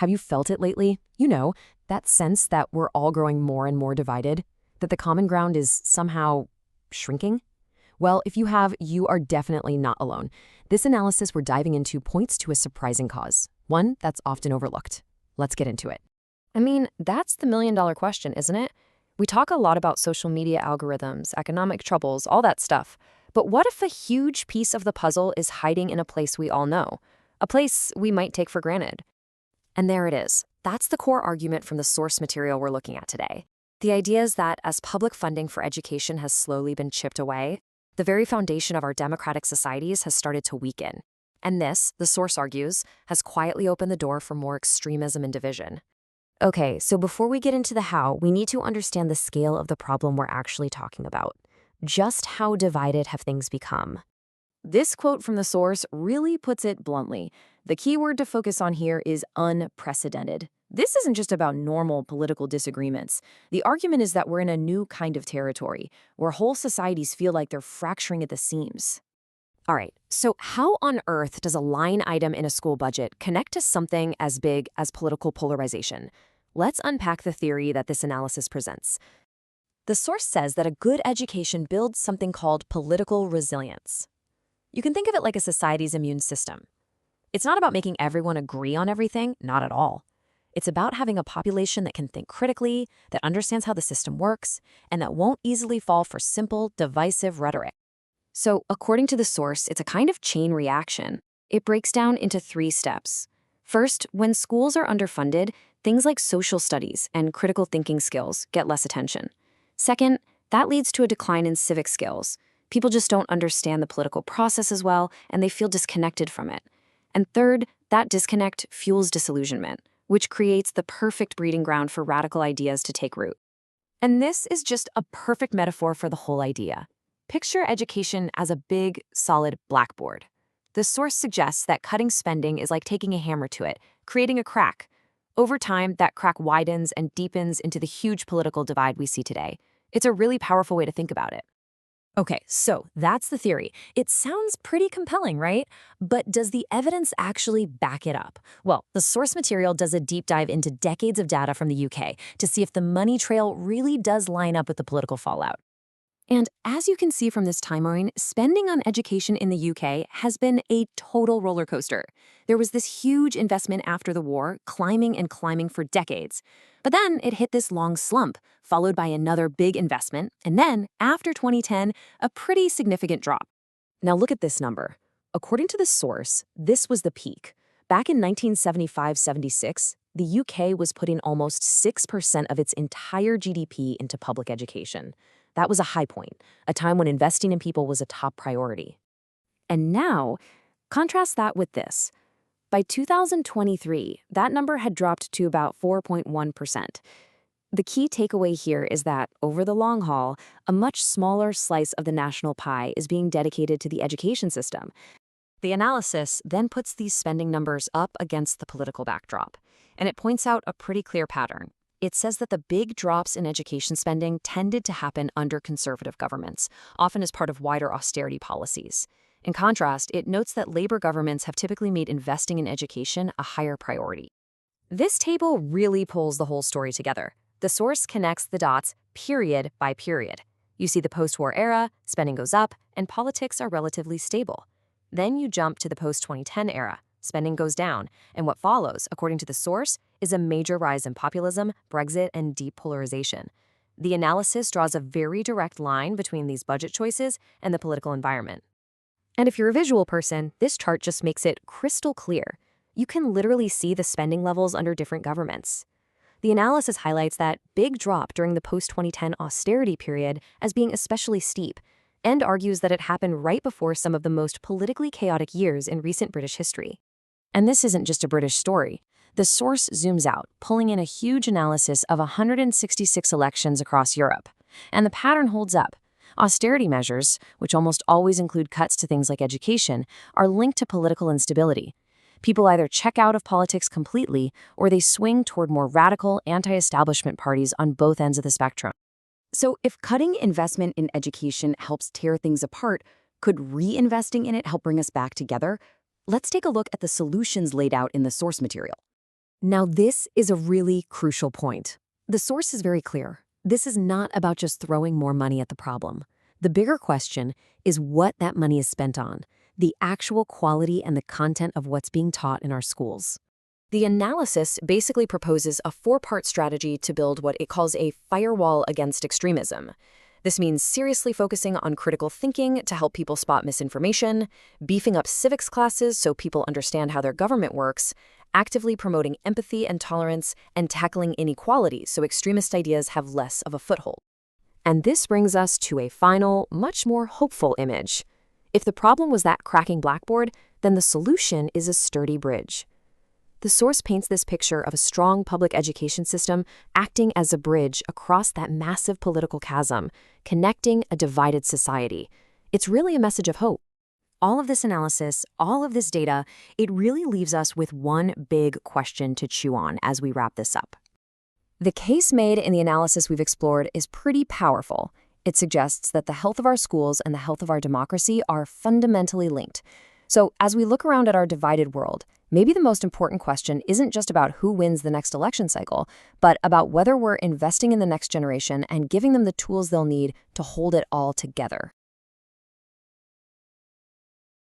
Have you felt it lately? That sense that we're all growing more and more divided? That the common ground is somehow shrinking? Well, if you have, you are definitely not alone. This analysis we're diving into points to a surprising cause, one that's often overlooked. Let's get into it. I mean, that's the million-dollar question, isn't it? We talk a lot about social media algorithms, economic troubles, all that stuff. But what if a huge piece of the puzzle is hiding in a place we all know? A place we might take for granted? And there it is. That's the core argument from the source material we're looking at today. The idea is that as public funding for education has slowly been chipped away, the very foundation of our democratic societies has started to weaken. And this, the source argues, has quietly opened the door for more extremism and division. Okay, so before we get into the how, we need to understand the scale of the problem we're actually talking about. Just how divided have things become? This quote from the source really puts it bluntly. The key word to focus on here is unprecedented. This isn't just about normal political disagreements. The argument is that we're in a new kind of territory, where whole societies feel like they're fracturing at the seams. All right, so how on earth does a line item in a school budget connect to something as big as political polarization? Let's unpack the theory that this analysis presents. The source says that a good education builds something called political resilience. You can think of it like a society's immune system. It's not about making everyone agree on everything, not at all. It's about having a population that can think critically, that understands how the system works, and that won't easily fall for simple, divisive rhetoric. So, according to the source, it's a kind of chain reaction. It breaks down into 3 steps. First, when schools are underfunded, things like social studies and critical thinking skills get less attention. Second, that leads to a decline in civic skills. People just don't understand the political process as well, and they feel disconnected from it. And third, that disconnect fuels disillusionment, which creates the perfect breeding ground for radical ideas to take root. And this is just a perfect metaphor for the whole idea. Picture education as a big, solid blackboard. The source suggests that cutting spending is like taking a hammer to it, creating a crack. Over time, that crack widens and deepens into the huge political divide we see today. It's a really powerful way to think about it. Okay, so that's the theory. It sounds pretty compelling, right? But does the evidence actually back it up? Well, the source material does a deep dive into decades of data from the UK to see if the money trail really does line up with the political fallout. And as you can see from this timeline, spending on education in the UK has been a total roller coaster. There was this huge investment after the war, climbing and climbing for decades. But then it hit this long slump, followed by another big investment, and then, after 2010, a pretty significant drop. Now look at this number. According to the source, this was the peak. Back in 1975-76, the UK was putting almost 6% of its entire GDP into public education. That was a high point, a time when investing in people was a top priority. And now, contrast that with this. By 2023, that number had dropped to about 4.1%. The key takeaway here is that, over the long haul, a much smaller slice of the national pie is being dedicated to the education system. The analysis then puts these spending numbers up against the political backdrop, and it points out a pretty clear pattern. It says that the big drops in education spending tended to happen under conservative governments, often as part of wider austerity policies. In contrast, it notes that labor governments have typically made investing in education a higher priority. This table really pulls the whole story together. The source connects the dots period by period. You see the post-war era, spending goes up, and politics are relatively stable. Then you jump to the post-2010 era. Spending goes down, and what follows, according to the source, is a major rise in populism, Brexit, and deep polarization. The analysis draws a very direct line between these budget choices and the political environment. And if you're a visual person, this chart just makes it crystal clear. You can literally see the spending levels under different governments. The analysis highlights that big drop during the post-2010 austerity period as being especially steep, and argues that it happened right before some of the most politically chaotic years in recent British history. And this isn't just a British story. The source zooms out, pulling in a huge analysis of 166 elections across Europe. And the pattern holds up. Austerity measures, which almost always include cuts to things like education, are linked to political instability. People either check out of politics completely, or they swing toward more radical, anti-establishment parties on both ends of the spectrum. So if cutting investment in education helps tear things apart, could reinvesting in it help bring us back together? Let's take a look at the solutions laid out in the source material. Now, this is a really crucial point. The source is very clear. This is not about just throwing more money at the problem. The bigger question is what that money is spent on, the actual quality and the content of what's being taught in our schools. The analysis basically proposes a four-part strategy to build what it calls a firewall against extremism. This means seriously focusing on critical thinking to help people spot misinformation, beefing up civics classes so people understand how their government works, actively promoting empathy and tolerance, and tackling inequality so extremist ideas have less of a foothold. And this brings us to a final, much more hopeful image. If the problem was that cracking blackboard, then the solution is a sturdy bridge. The source paints this picture of a strong public education system acting as a bridge across that massive political chasm, connecting a divided society. It's really a message of hope. All of this analysis, all of this data, it really leaves us with one big question to chew on as we wrap this up. The case made in the analysis we've explored is pretty powerful. It suggests that the health of our schools and the health of our democracy are fundamentally linked. So as we look around at our divided world, maybe the most important question isn't just about who wins the next election cycle, but about whether we're investing in the next generation and giving them the tools they'll need to hold it all together.